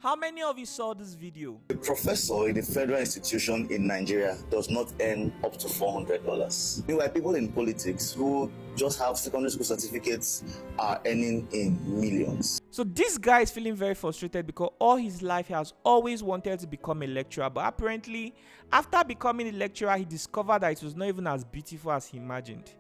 How many of you saw this video? A professor in a federal institution in Nigeria does not earn up to $400. Meanwhile, people in politics who just have secondary school certificates are earning in millions. So this guy is feeling very frustrated because all his life he has always wanted to become a lecturer, but apparently after becoming a lecturer he discovered that it was not even as beautiful as he imagined.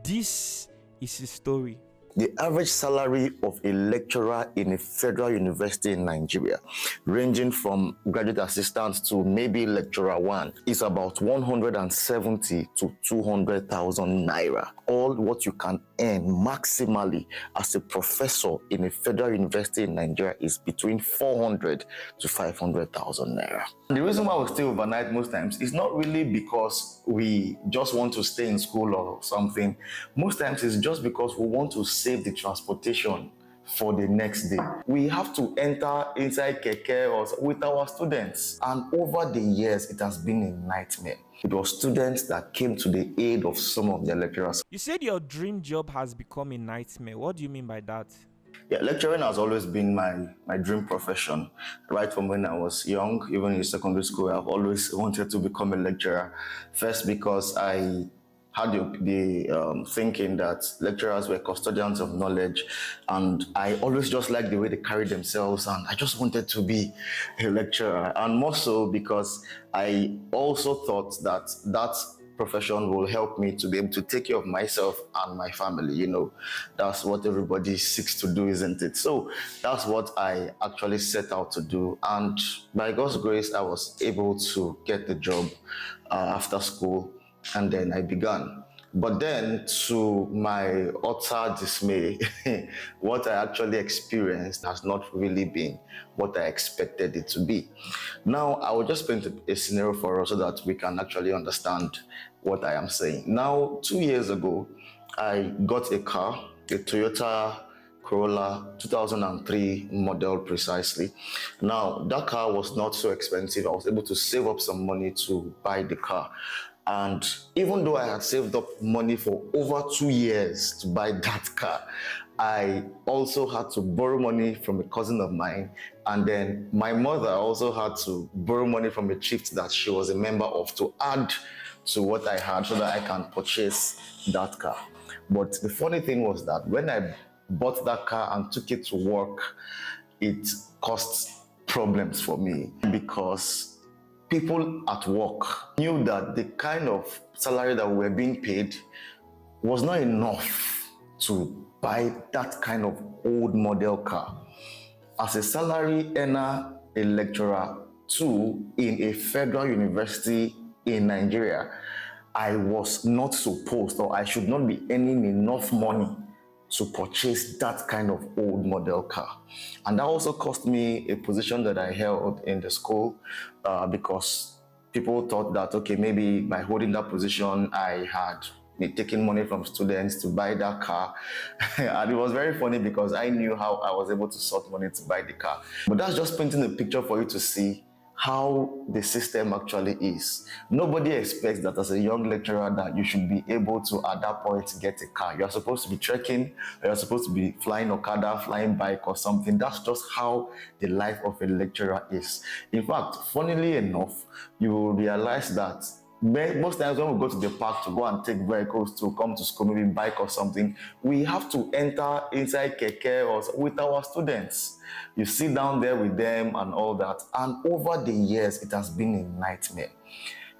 This is his story. The average salary of a lecturer in a federal university in Nigeria, ranging from graduate assistant to maybe lecturer one, is about 170 to 200,000 naira. All what you can earn maximally as a professor in a federal university in Nigeria is between 400 to 500,000 naira. The reason why we stay overnight most times is not really because we just want to stay in school or something. Most times it's just because we want to save the transportation for the next day. We have to enter inside keke or with our students, and over the years it has been a nightmare. It was students that came to the aid of some of their lecturers. You said your dream job has become a nightmare. What do you mean by that? Yeah, lecturing has always been my dream profession. Right from when I was young, even in secondary school, I've always wanted to become a lecturer. First, because I had the thinking that lecturers were custodians of knowledge, and I always just liked the way they carried themselves, and I just wanted to be a lecturer. And more so because I also thought that that profession will help me to be able to take care of myself and my family. You know, that's what everybody seeks to do, isn't it? So that's what I actually set out to do, and by God's grace I was able to get the job after school. And then I began. But then, to my utter dismay, what I actually experienced has not really been what I expected it to be. Now, I will just paint a scenario for us so that we can actually understand what I am saying. Now, 2 years ago, I got a car, a Toyota Corolla 2003 model precisely. Now, that car was not so expensive. I was able to save up some money to buy the car. And even though I had saved up money for over 2 years to buy that car, I also had to borrow money from a cousin of mine. And then my mother also had to borrow money from a chief that she was a member of to add to what I had so that I can purchase that car. But the funny thing was that when I bought that car and took it to work, it caused problems for me because people at work knew that the kind of salary that we were being paid was not enough to buy that kind of old model car. As a salary earner, a lecturer too, in a federal university in Nigeria, I was not supposed, or I should not be earning enough money to purchase that kind of old model car. And that also cost me a position that I held in the school because people thought that, okay, maybe by holding that position, I had been taking money from students to buy that car. And it was very funny because I knew how I was able to sort money to buy the car. But that's just painting a picture for you to see how the system actually is. Nobody expects that as a young lecturer that you should be able to, at that point, get a car. You're supposed to be trekking, or you're supposed to be flying Okada, flying bike or something. That's just how the life of a lecturer is. In fact, funnily enough, you will realize that most times when we go to the park to go and take vehicles to come to school, maybe bike or something, we have to enter inside keke or with our students. You sit down there with them and all that. And over the years, it has been a nightmare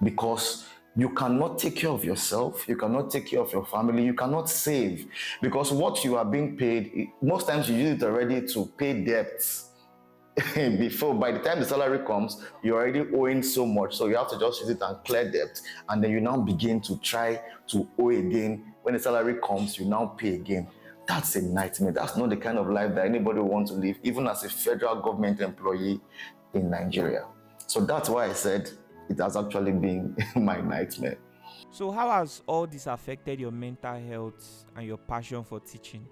because you cannot take care of yourself, you cannot take care of your family, you cannot save because what you are being paid, most times you use it already to pay debts. Before, by the time the salary comes, you're already owing so much, so you have to just use it and clear debt, and then you now begin to try to owe again. When the salary comes, you now pay again. That's a nightmare. That's not the kind of life that anybody wants to live, even as a federal government employee in Nigeria. So that's why I said it has actually been my nightmare. So how has all this affected your mental health and your passion for teaching?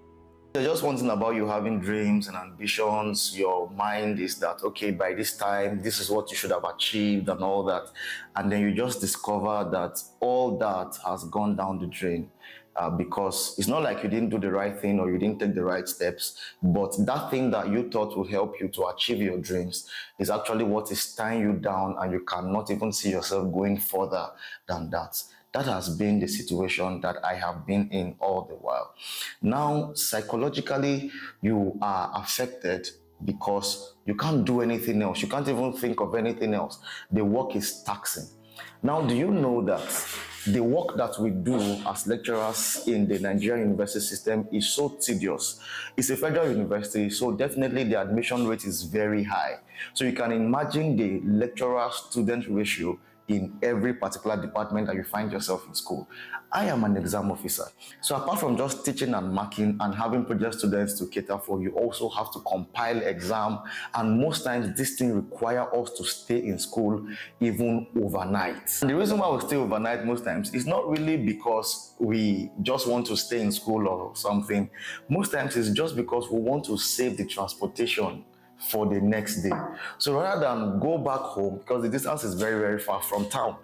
There's just one thing about you having dreams and ambitions. Your mind is that, okay, by this time, this is what you should have achieved and all that. And then you just discover that all that has gone down the drain. because it's not like you didn't do the right thing or you didn't take the right steps, but that thing that you thought would help you to achieve your dreams is actually what is tying you down, and you cannot even see yourself going further than that. That has been the situation that I have been in all the while. Now, psychologically, you are affected because you can't do anything else. You can't even think of anything else. The work is taxing. Now, do you know that the work that we do as lecturers in the Nigerian university system is so tedious? It's a federal university, so definitely the admission rate is very high. So you can imagine the lecturer-student ratio in every particular department that you find yourself in school. I am an exam officer. So apart from just teaching and marking and having project students to cater for, you also have to compile exam. And most times this thing requires us to stay in school even overnight. And the reason why we stay overnight most times is not really because we just want to stay in school or something. Most times it's just because we want to save the transportation for the next day. So rather than go back home, because the distance is very, very far from town,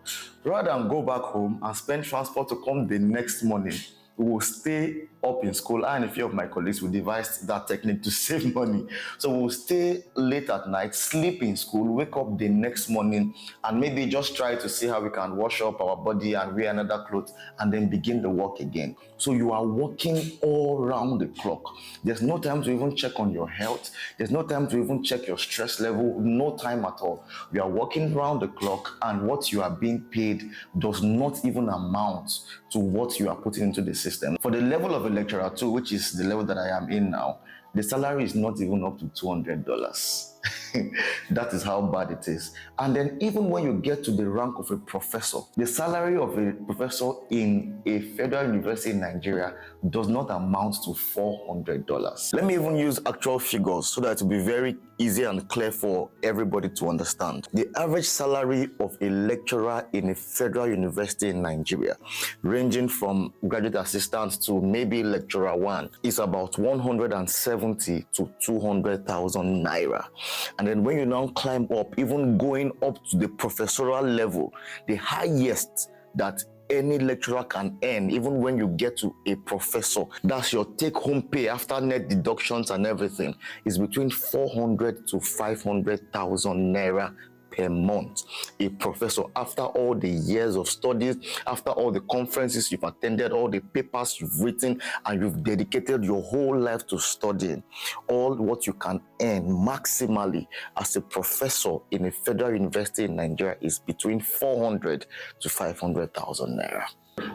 rather than go back home and spend transport to come the next morning, we will stay up in school. I and a few of my colleagues will devise that technique to save money. So we'll stay late at night, sleep in school, wake up the next morning, and maybe just try to see how we can wash up our body and wear another clothes, and then begin the work again. So you are working all around the clock. There's no time to even check on your health. There's no time to even check your stress level. No time at all. You are working around the clock, and what you are being paid does not even amount to what you are putting into the system. For the level of a lecturer too, which is the level that I am in now, the salary is not even up to $200. That is how bad it is. And then even when you get to the rank of a professor, the salary of a professor in a federal university in Nigeria does not amount to $400. Let me even use actual figures so that it will be very easy and clear for everybody to understand. The average salary of a lecturer in a federal university in Nigeria, ranging from graduate assistant to maybe lecturer one, is about 170 to 200,000 naira. And then when you now climb up, even going up to the professorial level, the highest that any lecturer can earn, even when you get to a professor, that's your take-home pay after net deductions and everything, is between 400 to 500,000 naira per month. A professor, after all the years of studies, after all the conferences you've attended, all the papers you've written, and you've dedicated your whole life to studying, all what you can earn maximally as a professor in a federal university in Nigeria is between 400 to 500,000 naira.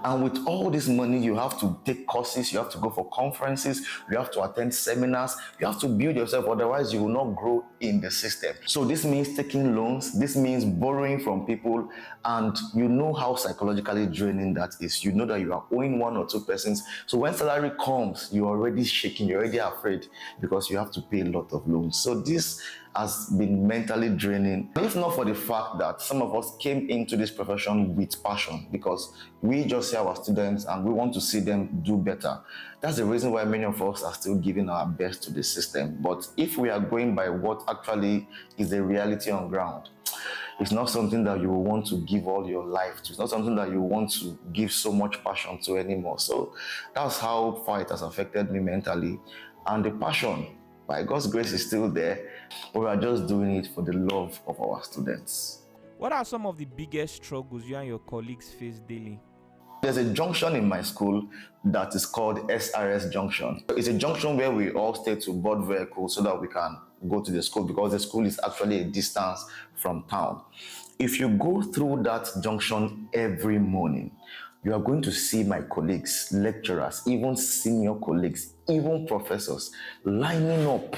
And with all this money, you have to take courses, you have to go for conferences, you have to attend seminars, you have to build yourself, otherwise you will not grow in the system. So this means taking loans, this means borrowing from people, and you know how psychologically draining that is. You know that you are owing one or two persons. So when salary comes, you're already shaking, you're already afraid because you have to pay a lot of loans. So this has been mentally draining, if not for the fact that some of us came into this profession with passion, because we just see our students and we want to see them do better. That's the reason why many of us are still giving our best to the system. But if we are going by what actually is the reality on ground, it's not something that you will want to give all your life to. It's not something that you want to give so much passion to anymore. So that's how far it has affected me mentally. And the passion, by God's grace, is still there, but we are just doing it for the love of our students. What are some of the biggest struggles you and your colleagues face daily? There's a junction in my school that is called SRS Junction. It's a junction where we all stay to board vehicles so that we can go to the school, because the school is actually a distance from town. If you go through that junction every morning, you are going to see my colleagues, lecturers, even senior colleagues, even professors lining up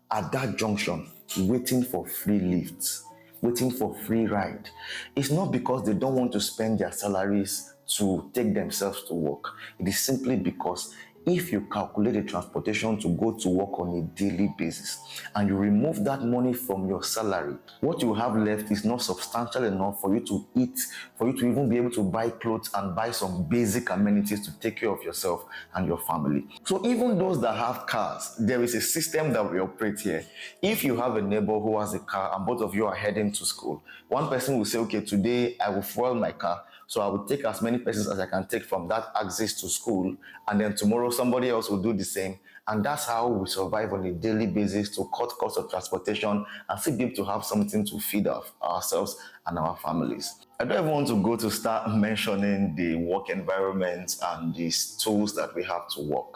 at that junction, waiting for free lifts, waiting for free ride. It's not because they don't want to spend their salaries to take themselves to work. It is simply because if you calculate the transportation to go to work on a daily basis and you remove that money from your salary, what you have left is not substantial enough for you to eat, for you to even be able to buy clothes and buy some basic amenities to take care of yourself and your family. So even those that have cars, there is a system that we operate here. If you have a neighbor who has a car and both of you are heading to school, one person will say, okay, today I will fuel my car, so I will take as many persons as I can take from that access to school, and then tomorrow somebody else will do the same. And that's how we survive on a daily basis to cut costs of transportation and still be able to have something to feed ourselves and our families. I don't even want to go to start mentioning the work environment and the tools that we have to work.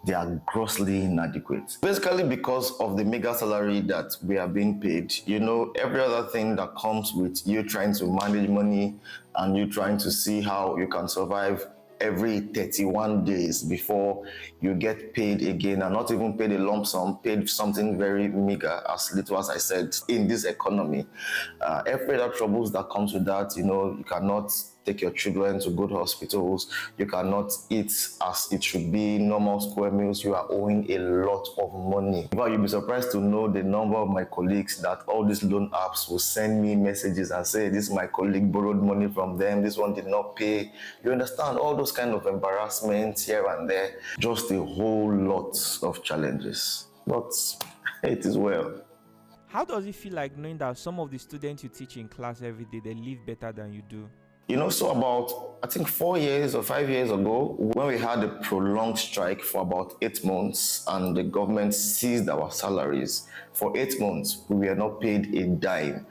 They are grossly inadequate. Basically, because of the mega salary that we are being paid, every other thing that comes with you trying to manage money and you trying to see how you can survive every 31 days before you get paid again, and not even paid a lump sum, paid something very meager, as little as I said, in this economy. Every other troubles that comes with that, you cannot take your children to good hospitals, you cannot eat as it should be, normal square meals, you are owing a lot of money. In fact, you'll be surprised to know the number of my colleagues that all these loan apps will send me messages and say, this my colleague borrowed money from them, this one did not pay. You understand, all those kind of embarrassments here and there, just a whole lot of challenges. But it is well. How does it feel like knowing that some of the students you teach in class every day, they live better than you do? So about, I think 4 years or 5 years ago, when we had a prolonged strike for about 8 months and the government seized our salaries, for 8 months, we were not paid a dime.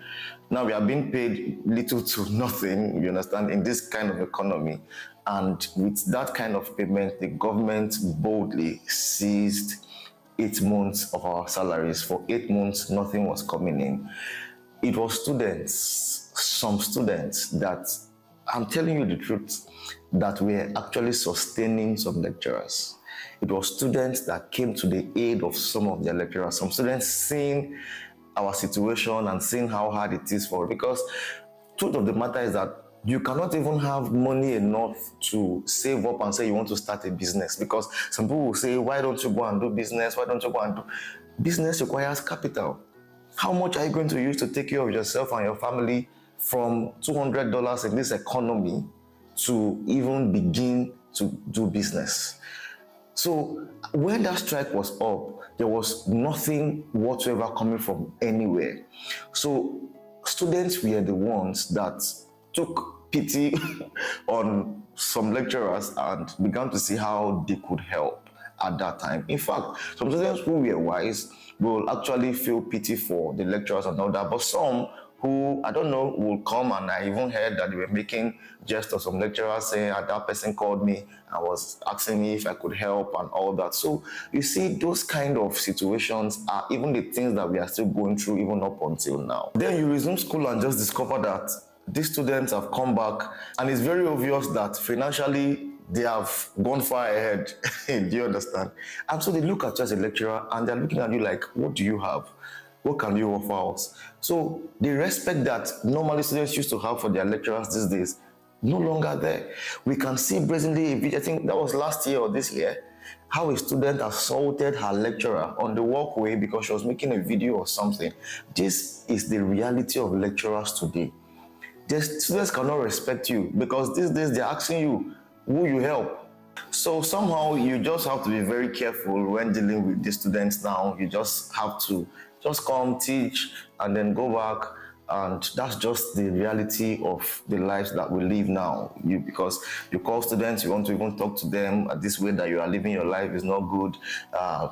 Now we are being paid little to nothing, you understand, in this kind of economy. And with that kind of payment, the government boldly seized 8 months of our salaries. For 8 months, nothing was coming in. It was some students that, I'm telling you the truth, that were actually sustaining some lecturers. It was students that came to the aid of some of their lecturers. Some students seeing our situation and seeing how hard it is for it. Because truth of the matter is that you cannot even have money enough to save up and say you want to start a business. Because some people will say, why don't you go and do business? Why don't you go and do business? Requires capital. How much are you going to use to take care of yourself and your family from $200 in this economy to even begin to do business? So when that strike was up, there was nothing whatsoever coming from anywhere. So students were the ones that took pity on some lecturers and began to see how they could help at that time. In fact, some students who were wise will actually feel pity for the lecturers and all that, but some who, I don't know, will come, and I even heard that they were making jest of some lecturers saying, that person called me and was asking me if I could help and all that. So you see, those kind of situations are even the things that we are still going through even up until now. Then you resume school and just discover that these students have come back, and it's very obvious that financially they have gone far ahead. Do you understand? And so they look at you as a lecturer and they're looking at you like, what do you have? What can you offer us? So the respect that normally students used to have for their lecturers these days, no longer there. We can see brazenly, I think that was last year or this year, how a student assaulted her lecturer on the walkway because she was making a video or something. This is the reality of lecturers today. The students cannot respect you because these days they're asking you who you help. So somehow you just have to be very careful when dealing with the students now. You just have to just come, teach, and then go back. And that's just the reality of the lives that we live now. Because you call students, you want to even talk to them this way that you are living your life is not good.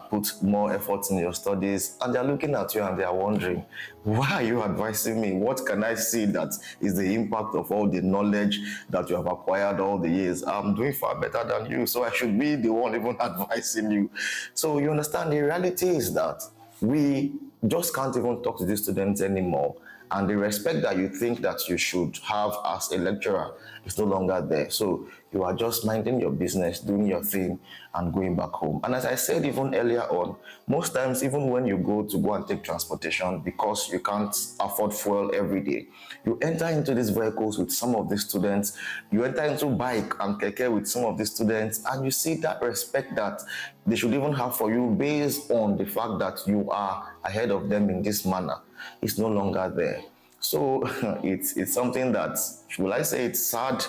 Put more effort in your studies. And they're looking at you and they're wondering, why are you advising me? What can I see that is the impact of all the knowledge that you have acquired all the years? I'm doing far better than you, so I should be the one even advising you. So you understand, the reality is that we just can't even talk to these students anymore. and the respect that you think that you should have as a lecturer is no longer there. So you are just minding your business, doing your thing, and going back home. And as I said even earlier on, most times, even when you go and take transportation, because you can't afford fuel every day, you enter into these vehicles with some of these students, you enter into bike and keke with some of these students, and you see that respect that they should even have for you based on the fact that you are ahead of them in this manner. It's no longer there. So it's something that, will I say, it's sad,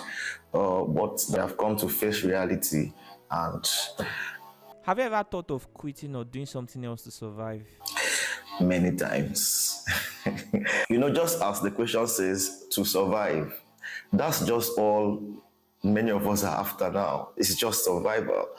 but they have come to face reality. And Have you ever thought of quitting or doing something else to survive? many times, just as the question says, to survive, that's just all many of us are after now. It's just survival,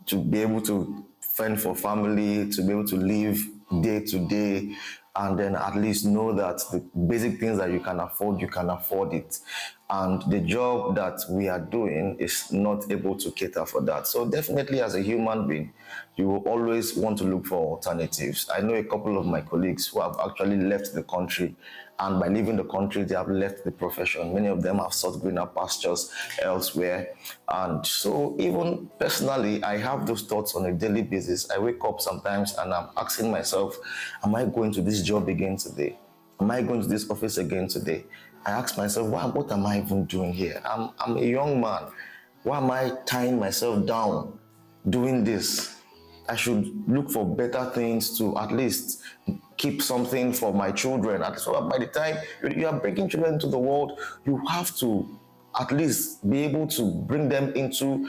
to be able to fend for family, to be able to live day to day, and then at least know that the basic things that you can afford it. And the job that we are doing is not able to cater for that. So definitely, as a human being, you will always want to look for alternatives. I know a couple of my colleagues who have actually left the country, and by leaving the country, they have left the profession. Many of them have sought greener pastures elsewhere. And so even personally, I have those thoughts on a daily basis. I wake up sometimes and I'm asking myself, am I going to this job again today? Am I going to this office again today? I ask myself, what am I even doing here? I'm a young man. Why am I tying myself down doing this? I should look for better things to at least keep something for my children. And so by the time you are bringing children into the world, you have to at least be able to bring them into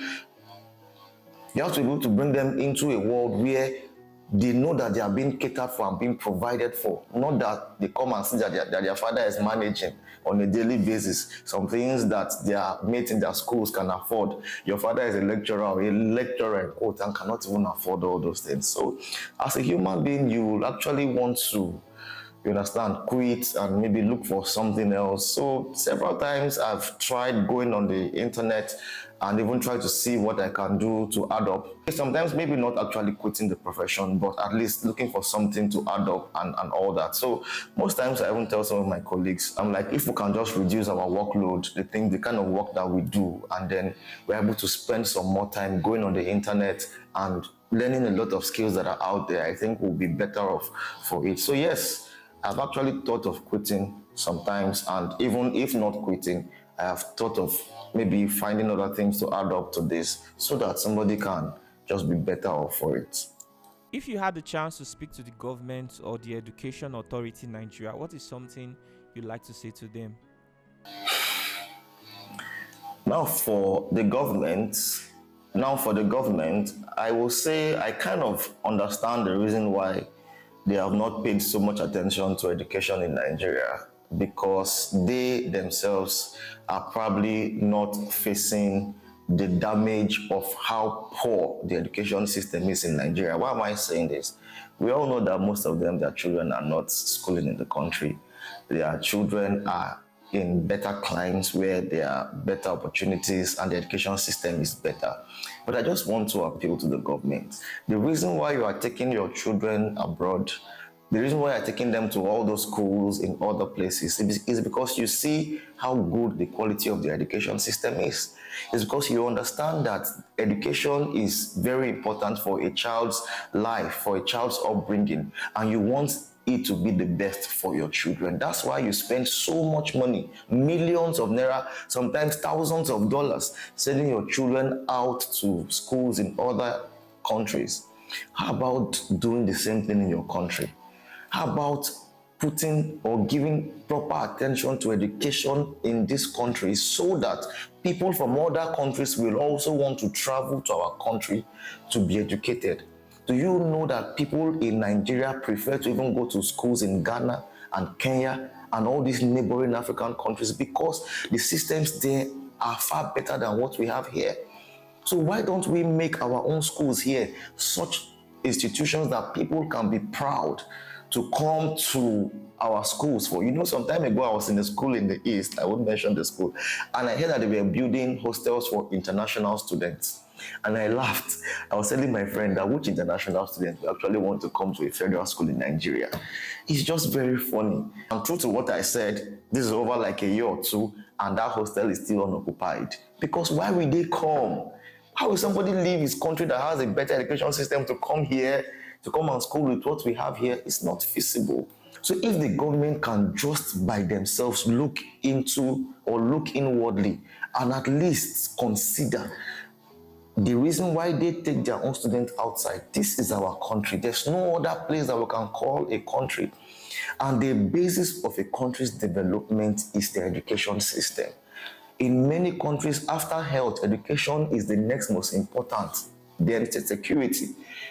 a world where they know that they are being catered for and being provided for. Not that they come and see that their father is managing on a daily basis some things that their mates in their schools can afford. Your father is a lecturer or a lecturer, quote, and cannot even afford all those things. So as a human being, you will actually want to, you understand, quit and maybe look for something else. So several times I've tried going on the internet and even try to see what I can do to add up. Sometimes maybe not actually quitting the profession, but at least looking for something to add up and all that. So most times I even tell some of my colleagues, I'm like, if we can just reduce our workload, the kind of work that we do, and then we're able to spend some more time going on the internet and learning a lot of skills that are out there, I think we'll be better off for it. So yes, I've actually thought of quitting sometimes, and even if not quitting, I have thought of maybe finding other things to add up to this so that somebody can just be better off for it. If you had the chance to speak to the government or the education authority in Nigeria, what is something you'd like to say to them? Now for the government, I will say I kind of understand the reason why they have not paid so much attention to education in Nigeria, because they themselves are probably not facing the damage of how poor the education system is in Nigeria. Why am I saying this? We all know that most of them, their children are not schooling in the country. Their children are in better climes where there are better opportunities and the education system is better. But I just want to appeal to the government. The reason why you are taking your children abroad, the reason why you're taking them to all those schools in other places is because you see how good the quality of the education system is. It's because you understand that education is very important for a child's life, for a child's upbringing, and you want it to be the best for your children. That's why you spend so much money, millions of naira, sometimes thousands of dollars, sending your children out to schools in other countries. How about doing the same thing in your country? How about putting or giving proper attention to education in this country so that people from other countries will also want to travel to our country to be educated? Do you know that people in Nigeria prefer to even go to schools in Ghana and Kenya and all these neighboring African countries because the systems there are far better than what we have here? So why don't we make our own schools here such institutions that people can be proud to come to our schools for? Some time ago, I was in a school in the East, I won't mention the school, and I heard that they were building hostels for international students. And I laughed. I was telling my friend that which international student will actually want to come to a federal school in Nigeria. It's just very funny. And true to what I said, this is over like a year or two, and that hostel is still unoccupied. Because why will they come? How will somebody leave his country that has a better education system to come here, to come and school with what we have here? It's not feasible. So if the government can just by themselves look into or look inwardly and at least consider the reason why they take their own students outside. This is our country. There's no other place that we can call a country. And the basis of a country's development is the education system. In many countries, after health, education is the next most important. There is a security,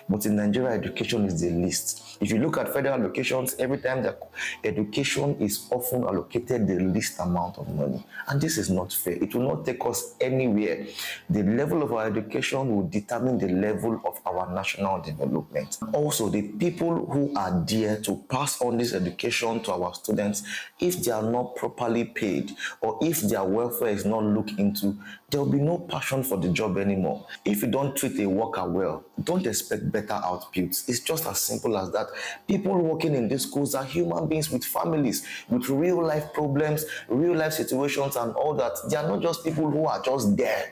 but in Nigeria, education is the least. If you look at federal allocations, every time the education is often allocated the least amount of money. And this is not fair. It will not take us anywhere. The level of our education will determine the level of our national development. Also, the people who are there to pass on this education to our students, if they are not properly paid or if their welfare is not looked into, there will be no passion for the job anymore. If you don't treat a worker well, don't expect better outputs. It's just as simple as that. People working in these schools are human beings with families, with real life problems, real life situations and all that. They are not just people who are just there.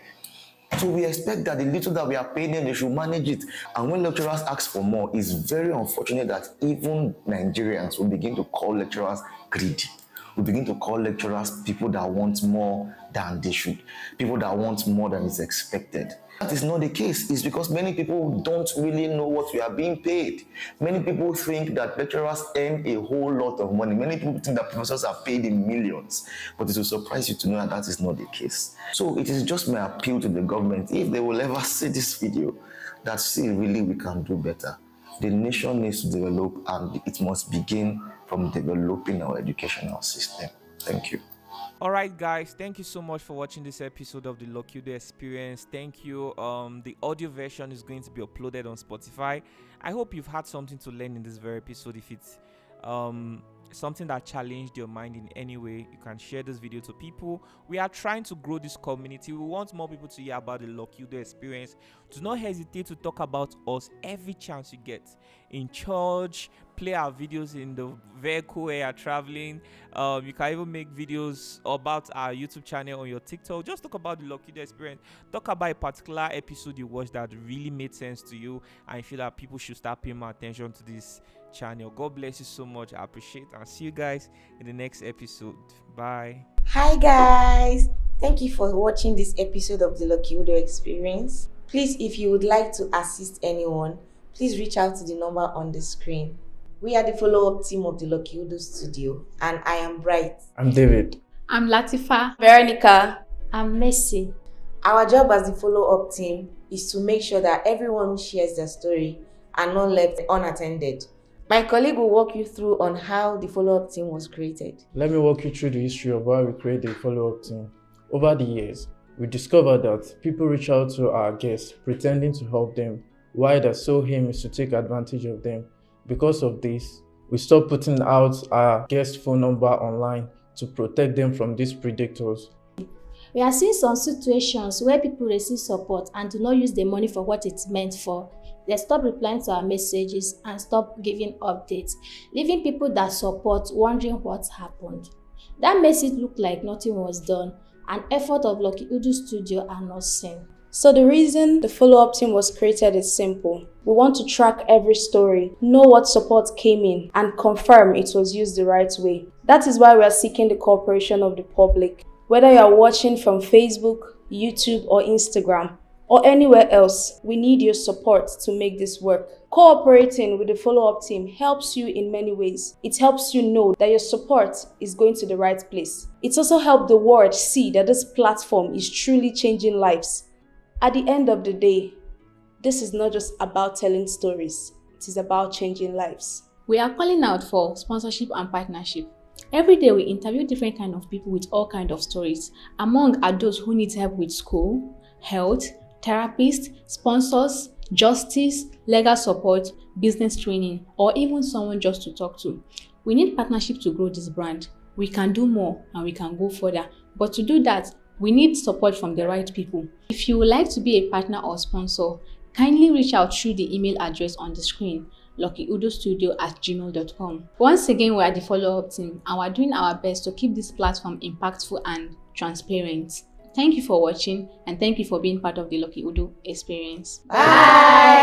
So we expect that the little that we are paying them, they should manage it. And when lecturers ask for more, it's very unfortunate that even Nigerians will begin to call lecturers greedy. We begin to call lecturers people that want more than they should, people that want more than is expected. That is not the case. It's because many people don't really know what we are being paid. Many people think that lecturers earn a whole lot of money. Many people think that professors are paid in millions. But it will surprise you to know that that is not the case. So it is just my appeal to the government, if they will ever see this video, that see really we can do better. The nation needs to develop, and it must begin from developing our educational system. Thank you. All right, guys, thank you so much for watching this episode of the Lucky Udu Experience. Thank you. The audio version is going to be uploaded on Spotify. I hope you've had something to learn in this very episode. If it's something that challenged your mind in any way, you can share this video to people. We are trying to grow this community. We want more people to hear about the Lucky Udu Experience. Do not hesitate to talk about us every chance you get. In church, play our videos in the vehicle where you're traveling. You can even make videos about our YouTube channel on your TikTok. Just talk about the Lucky Udu Experience. Talk about a particular episode you watched that really made sense to you, and you feel that people should start paying more attention to this channel. God bless you so much. I appreciate it, and see you guys in the next episode. Bye. Hi guys, thank you for watching this episode of the Lucky Udu Experience. Please, if you would like to assist anyone, please reach out to the number on the screen. We are the follow-up team of the Lucky Udu studio, and I am Bright. I'm David. I'm Latifa. Veronica. I'm Messi. Our job as the follow-up team is to make sure that everyone who shares their story are not left unattended. My colleague will walk you through on how the follow-up team was created. Let me walk you through the history of why we created the follow-up team. Over the years, we discovered that people reach out to our guests pretending to help them, while their sole aim is to take advantage of them. Because of this, we stopped putting out our guest phone number online to protect them from these predators. We are seeing some situations where people receive support and do not use the money for what it's meant for. They stop replying to our messages and stop giving updates, leaving people that support wondering what happened. That makes it look like nothing was done, and effort of Lucky Udu Studio are not seen. So the reason the follow-up team was created is simple. We want to track every story, know what support came in, and confirm it was used the right way. That is why we are seeking the cooperation of the public. Whether you are watching from Facebook, YouTube, or Instagram, or anywhere else, we need your support to make this work. Cooperating with the follow-up team helps you in many ways. It helps you know that your support is going to the right place. It also helps the world see that this platform is truly changing lives. At the end of the day, this is not just about telling stories, it is about changing lives. We are calling out for sponsorship and partnership. Every day we interview different kinds of people with all kinds of stories. Among are those who need help with school, health, therapists, sponsors, justice, legal support, business training, or even someone just to talk to. We need partnership to grow this brand. We can do more and we can go further. But to do that, We need support from the right people. If you would like to be a partner or sponsor, kindly reach out through the email address on the screen, luckyududavid@gmail.com. Once again, we are the follow-up team and we are doing our best to keep this platform impactful and transparent. Thank you for watching and thank you for being part of the Lucky Udu experience. Bye.